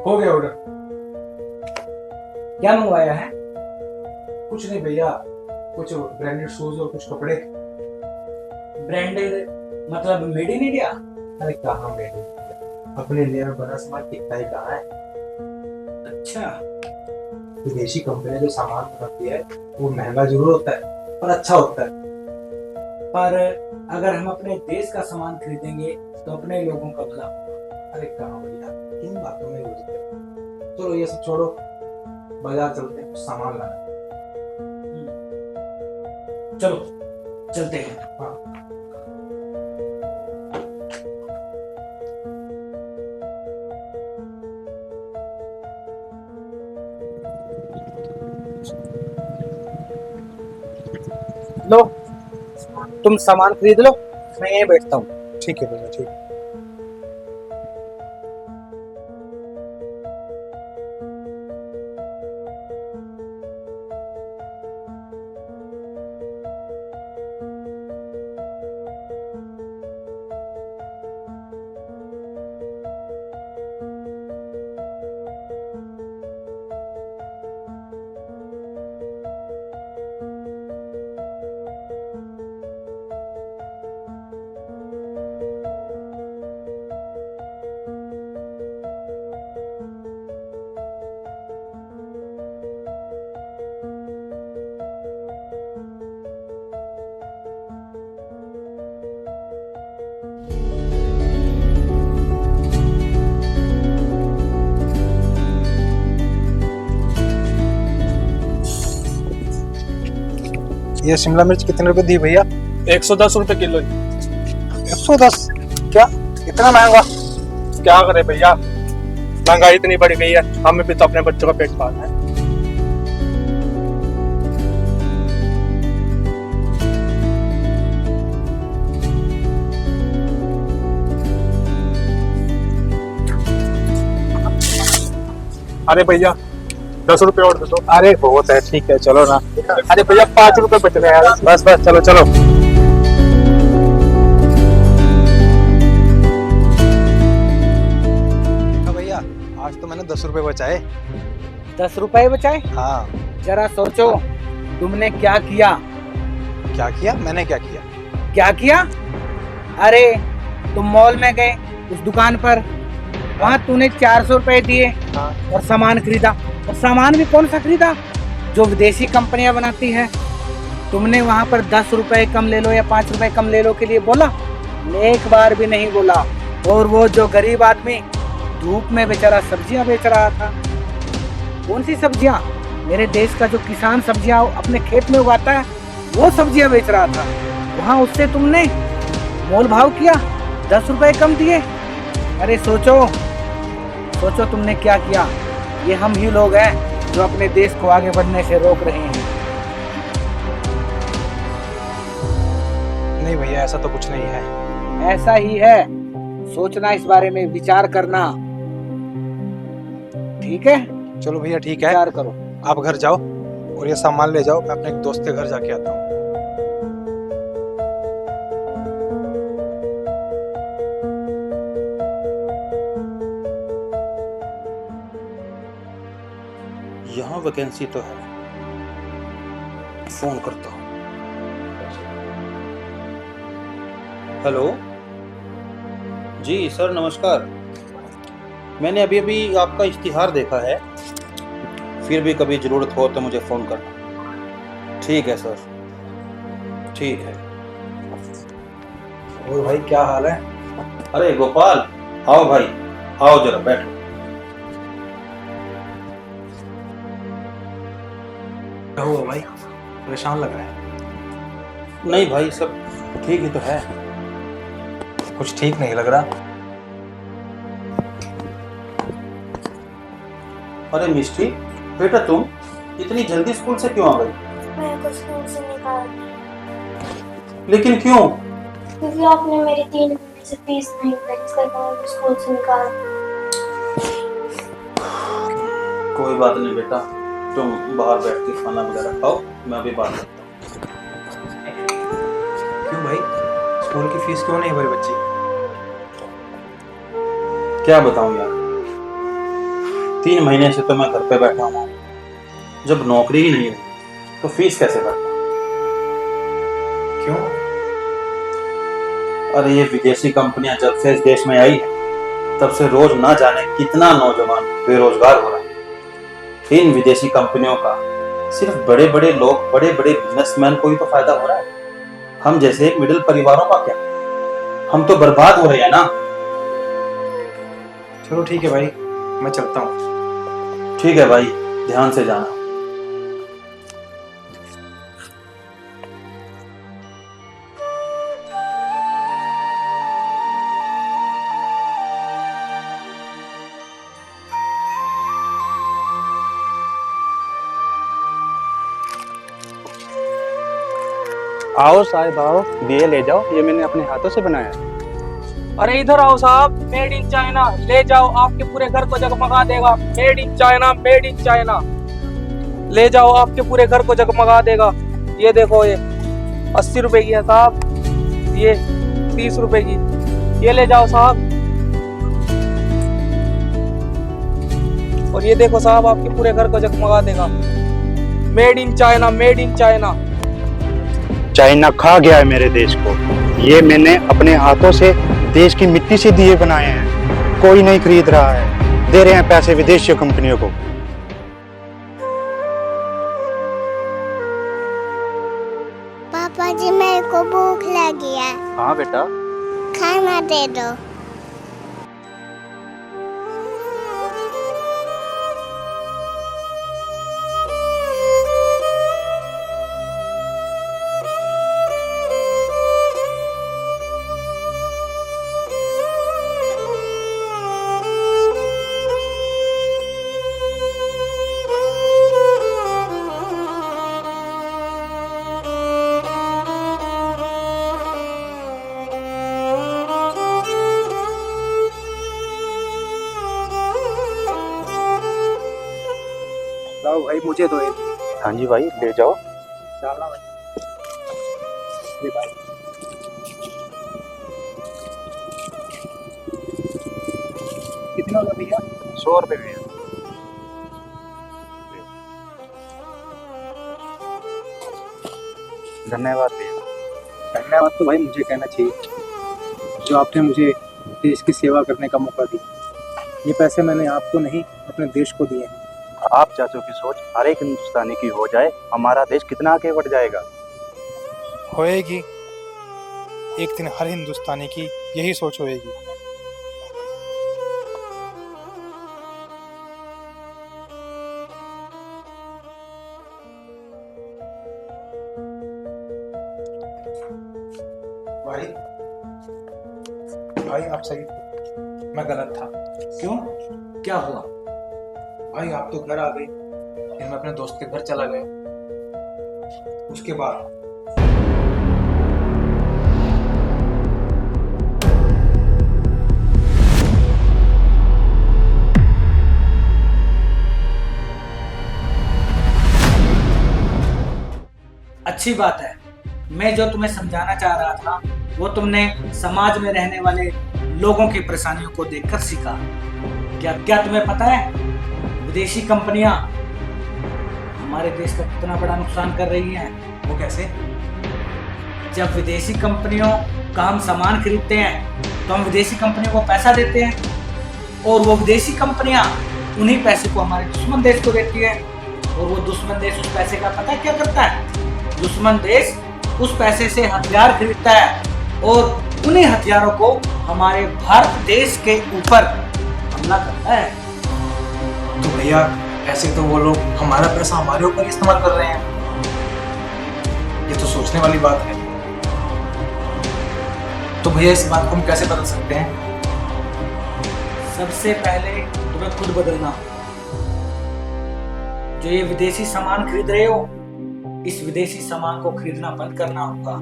हो गया ऑर्डर। क्या मंगवाया है? कुछ नहीं भैया, कुछ ब्रांडेड शूज और कुछ कपड़े। ब्रांडेड मतलब मेड इन इंडिया? अरे कहाँ मेड इन इंडिया, अपने इंडिया में बना सामान कितना ही कहाँ है। अच्छा। विदेशी कंपनी जो सामान बनाती है वो महंगा जरूर होता है पर अच्छा होता है। पर अगर हम अपने देश का सामान खरीदेंगे तो अपने लोगों का भला होगा। अरे कहाँ भैया, किन बातों में उलझते हो? चलो ये सब छोड़ो, बाजार चलते हैं, कुछ सामान लाना है। चलो चलते हैं। हाँ। लो, तुम सामान खरीद लो, मैं यहीं बैठता हूँ। ठीक है भैया, ठीक है। ये शिमला मिर्च कितने रुपए दी भैया? 110 रुपए किलो। 110? क्या इतना महंगा? क्या करे भैया, महंगाई इतनी बढ़ गई है, हमें भी तो अपने बच्चों का पेट पालना है। अरे भैया 10 रुपए और दे दो। अरे बहुत है, ठीक है चलो ना। अरे भैया 5 रुपए बच रहे हैं। बस बस, चलो चलो। देखा भैया, आज तो मैंने 10 रुपए बचाए। 10 रुपए बचाए? हाँ। जरा सोचो, तुमने क्या किया? क्या किया? मैंने क्या किया? क्या किया? अरे तुम मॉल में गए, उस दुकान पर, वहाँ तूने 400 रुपए दिए और सामान खरीदा। और सामान भी कौन सा खरीदा? जो विदेशी कंपनियां बनाती है। तुमने वहाँ पर 10 रुपए कम ले लो या 5 रुपए कम ले लो के लिए बोला? एक बार भी नहीं बोला। और वो जो गरीब आदमी धूप में बेचारा सब्जियां बेच रहा था, कौन सी सब्जियां? मेरे देश का जो किसान सब्जियां अपने खेत में उगाता है, वो सब्जियां बेच रहा था। वहाँ उससे तुमने मोल भाव किया, 10 रुपए कम दिए। अरे सोचो सोचो, तुमने क्या किया। ये हम ही लोग हैं जो अपने देश को आगे बढ़ने से रोक रहे हैं। नहीं भैया, ऐसा तो कुछ नहीं है। ऐसा ही है, सोचना, इस बारे में विचार करना। ठीक है, चलो भैया ठीक है, विचार करो। आप घर जाओ और ये सामान ले जाओ, मैं अपने एक दोस्त के घर जाके आता हूँ। यहाँ वैकेंसी तो है, फोन करता हूँ। हेलो जी सर, नमस्कार। मैंने अभी अभी आपका इश्तिहार देखा है, फिर भी कभी ज़रूरत हो तो मुझे फ़ोन करना। ठीक है सर, ठीक है। और भाई क्या हाल है? अरे गोपाल, आओ भाई, आओ जरा बैठो। क्या हुआ भाई, परेशान लग रहा है? नहीं भाई, सब ठीक ही तो है। कुछ ठीक नहीं लग रहा। अरे मिष्टी, बेटा तुम इतनी जल्दी स्कूल से क्यों आ गई? मेरे को स्कूल से निकाल दिया। लेकिन क्यों? क्योंकि आपने मेरी 3 महीने से फीस नहीं भरी, इस करके मुझे स्कूल से निकाल दिया। कोई बात नहीं बेटा, तुम बाहर बैठ के खाना वगैरह खाओ, मैं अभी बात करता हूँ। क्यों भाई, स्कूल की फीस क्यों नहीं भरी बच्ची? क्या बताऊँ यार, 3 महीने से तो मैं घर पे बैठा हूँ। जब नौकरी ही नहीं है तो फीस कैसे भरता? क्यों? अरे ये विदेशी कंपनियां जब से इस देश में आई है तब से रोज ना जाने कितना नौजवान बेरोजगार हो रहा है। इन विदेशी कंपनियों का सिर्फ बड़े बड़े लोग, बड़े बड़े बिजनेसमैन को ही तो फायदा हो रहा है। हम जैसे एक मिडिल परिवारों का क्या? हम तो बर्बाद हो रहे हैं ना। चलो ठीक है भाई, मैं चलता हूँ। ठीक है भाई, ध्यान से जाना। आओ साहब आओ, दिए ले जाओ, ये मैंने अपने हाथों से बनाया है। अरे इधर आओ साहब, मेड इन चाइना, ले जाओ, आपके पूरे घर को जगमगा देगा। Made in China, made in China, ले जाओ, आपके पूरे घर को जगमगा देगा। ये देखो, ये 80 रुपए की है साहब, ये 30 रुपए की, ये ले जाओ साहब। और ये देखो साहब, आपके पूरे घर को जगमगा देगा। Made in China, made in China. China खा गया है मेरे देश को। ये मैंने अपने हाथों से देश की मिट्टी से दिए बनाए हैं, कोई नहीं खरीद रहा है। दे रहे हैं पैसे विदेशी कंपनियों को। पापा जी, मेरे को भूख लगी है। हाँ बेटा, खाना दे दो। लाओ भाई, मुझे दो एक। हाँ जी भाई, ले जाओ। डालना भाई। ये भाई, कितना होगा भैया? 100 रुपए भैया। धन्यवाद भैया। धन्यवाद तो भाई मुझे कहना चाहिए, जो आपने मुझे देश की सेवा करने का मौका दिया। ये पैसे मैंने आपको नहीं, अपने देश को दिए हैं। आप चाचों की सोच हर एक हिंदुस्तानी की हो जाए, हमारा देश कितना आगे बढ़ जाएगा। होएगी, एक दिन हर हिंदुस्तानी की यही सोच होएगी। भाई भाई आप सही थे, मैं गलत था। क्यों? क्या हुआ? भाई आप तो घर आ गए, फिर मैं अपने दोस्त के घर चला गया। उसके बाद अच्छी बात है। मैं जो तुम्हें समझाना चाह रहा था वो तुमने समाज में रहने वाले लोगों की परेशानियों को देखकर सीखा। क्या तुम्हें पता है विदेशी कंपनियां हमारे देश का कितना बड़ा नुकसान कर रही हैं? वो कैसे? जब विदेशी कंपनियों का हम सामान खरीदते हैं तो हम विदेशी कंपनियों को पैसा देते हैं और वो विदेशी कंपनियां उन्हीं पैसे को हमारे दुश्मन देश को देती है और वो दुश्मन देश उस पैसे का पता क्या करता है? दुश्मन देश उस पैसे से हथियार खरीदता है और उन्हीं हथियारों को हमारे भारत देश के ऊपर हमला करता है। तो भैया ऐसे तो वो लोग हमारा पैसा हमारे ऊपर इस्तेमाल कर रहे हैं। ये तो सोचने वाली बात है। तो भैया इस बात को हम कैसे बदल सकते हैं? सबसे पहले तुम्हें खुद बदलना होगा। जो ये विदेशी सामान खरीद रहे हो, इस विदेशी सामान को खरीदना बंद करना होगा।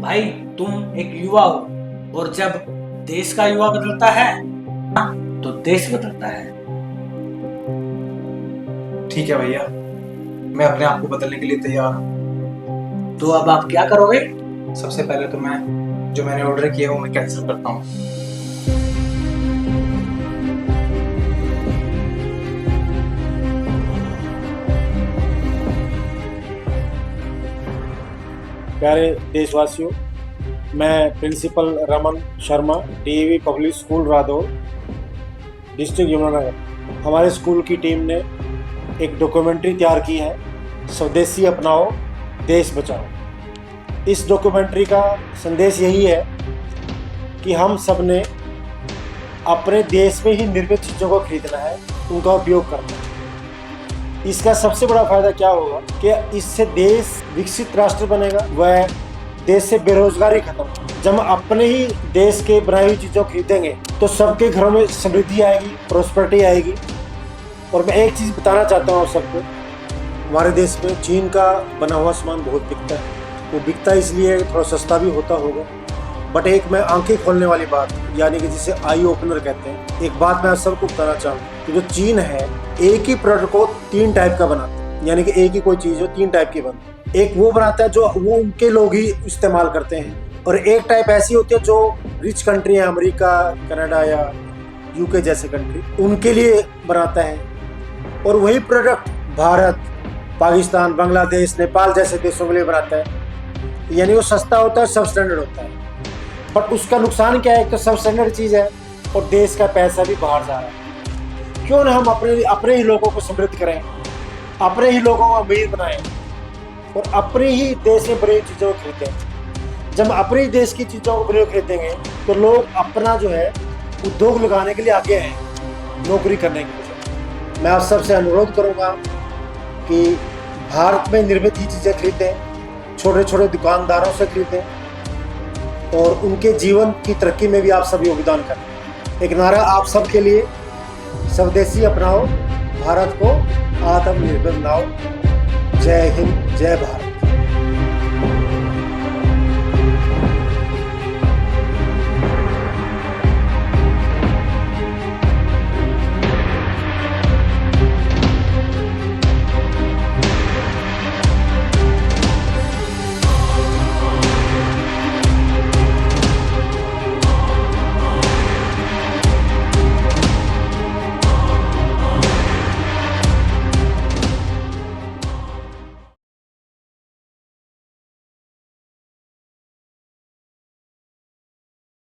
भाई तुम एक युवा हो और जब देश का युवा बदलता है तो देश बदलता है। ठीक है भैया, मैं अपने आप को बदलने के लिए तैयार हूँ। तो अब आप क्या करोगे? सबसे पहले तो मैं जो मैंने ऑर्डर किया वो मैं कैंसिल करता हूँ। प्यारे देशवासियों, मैं principal Raman Sharma, DAV public school Radaur, district Yamunanagar. हमारे स्कूल की टीम ने एक डॉक्यूमेंट्री तैयार की है, स्वदेशी अपनाओ देश बचाओ। इस डॉक्यूमेंट्री का संदेश यही है कि हम सब ने अपने देश में ही निर्मित चीज़ों को खरीदना है, उनका उपयोग करना है। इसका सबसे बड़ा फायदा क्या होगा कि इससे देश विकसित राष्ट्र बनेगा, वह देश से बेरोजगारी खत्म। जब हम अपने ही देश के बनाई हुई चीज़ों खरीदेंगे तो सबके घरों में समृद्धि आएगी, प्रोस्पेरिटी आएगी। और मैं एक चीज़ बताना चाहता हूँ आप सबको, हमारे देश में चीन का बना हुआ सामान बहुत बिकता है। वो बिकता इसलिए थोड़ा सस्ता भी होता होगा, बट एक मैं आंखें खोलने वाली बात, यानी कि जिसे आई ओपनर कहते हैं, एक बात मैं आप सबको बताना चाहूँ कि जो चीन है एक ही प्रोडक्ट को 3 टाइप का बनाता है, यानी कि एक ही कोई चीज़ हो 3 टाइप की बनती है। एक वो बनाता है जो वो उनके लोग ही इस्तेमाल करते हैं, और एक टाइप ऐसी होती है जो रिच कंट्री है, अमेरिका, कनाडा या यूके जैसे कंट्री, उनके लिए बनाता है। और वही प्रोडक्ट भारत, पाकिस्तान, बांग्लादेश, नेपाल जैसे देशों के लिए बनाता है, यानी वो सस्ता होता है, सब स्टैंडर्ड होता है। बट उसका नुकसान क्या है कि सब स्टैंडर्ड चीज़ है और देश का पैसा भी बाहर जा रहा है। क्यों ना हम अपने ही लोगों को समृद्ध करें, अपने ही लोगों को अमीर बनाएं और अपने ही देश में बनी चीज़ों को खरीदें। जब अपने ही देश की चीज़ों को बनी खरीदेंगे तो लोग अपना जो है उद्योग लगाने के लिए आगे आए, नौकरी करने के लिए। मैं आप सबसे अनुरोध करूँगा कि भारत में निर्मित ही चीज़ें खरीदें, छोटे छोटे दुकानदारों से खरीदें और उनके जीवन की तरक्की में भी आप सब योगदान करें। एक नारा आप सब के लिए, स्वदेशी अपनाओ, भारत को आत्मनिर्भर बनाओ। जय हिंद, जय भारत।